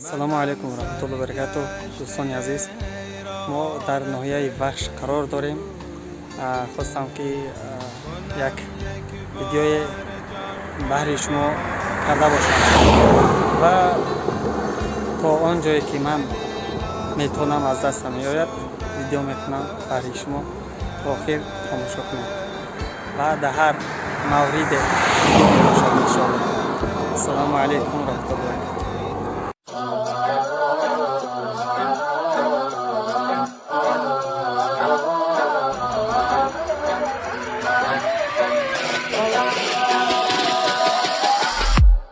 السلام علیکم و رحمت الله و برکاته. دوستان عزیز، ما در ناحیه وخش قرار داریم. خواستم که یک ویدیوی بهر شما کرده باشم و تا آن جایی که من میتونم از دستم میآید ویدیو میکنم بهر شما تا آخر تماشا کنید و در هر مورد ویدیو میباشد انشاءالله. السلام علیکم و رحمت الله و برکاته.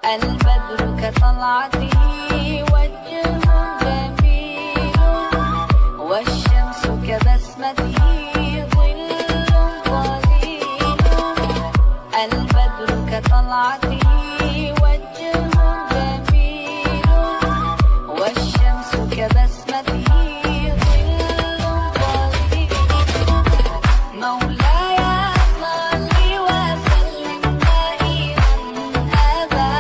البدر كطلعته وجه جميل والشمس كبسمته ظل ظليل. البدر كطلعته وجه جميل والشمس كبسمته ظل ظليل. مولاي صل وسلم دائما ابدا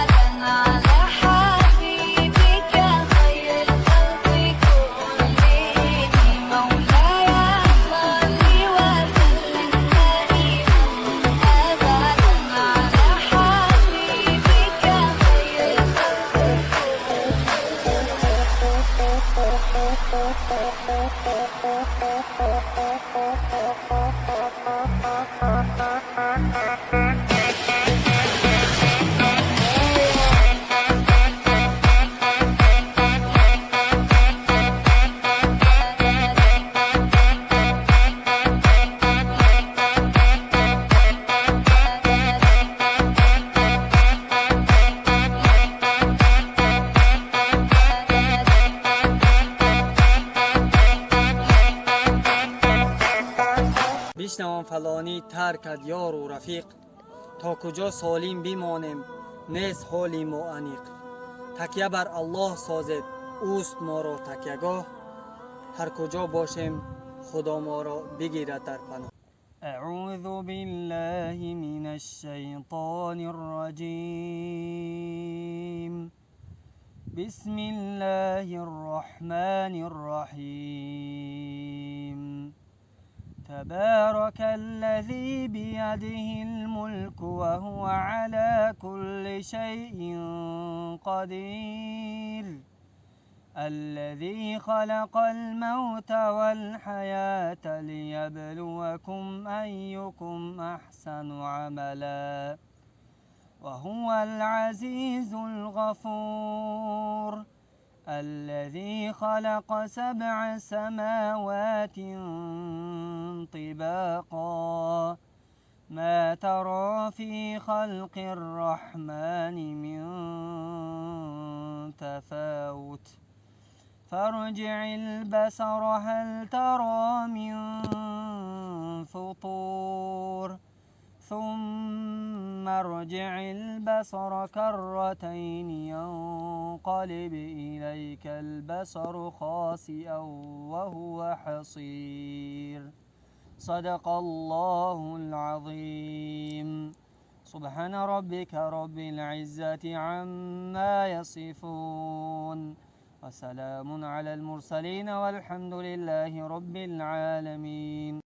على حبيبك خير الخلق كلهم. مولاي صل وسلم دائما ابدا على حبيبك خير بشنوم فلانی ترکد یار و رفیق، تا کجا سالیم بمانیم نیست حالی ما انیق. تکیه بر الله سازد اوست ما را تکیهگاه، هر کجا باشیم خدا ما را بگیرد در پناه. اعوذ بالله من الشیطان الرجیم. بسم الله الرحمن الرحیم. تبارك الذي بيده الملك وهو على كل شيء قدير. الذي خلق الموت والحياة ليبلوكم أيكم أحسن عملا وهو العزيز الغفور. الذي خلق 7 سماوات طباقا ما ترى في خلق الرحمن من تفاوت فارجع البصر هل ترى من فطور ثم ارجع البصر كرتين ينقلب إليك البصر خاسئا وهو حصير. صدق الله العظيم. سبحان ربك رب العزة عما يصفون وسلام على المرسلين والحمد لله رب العالمين.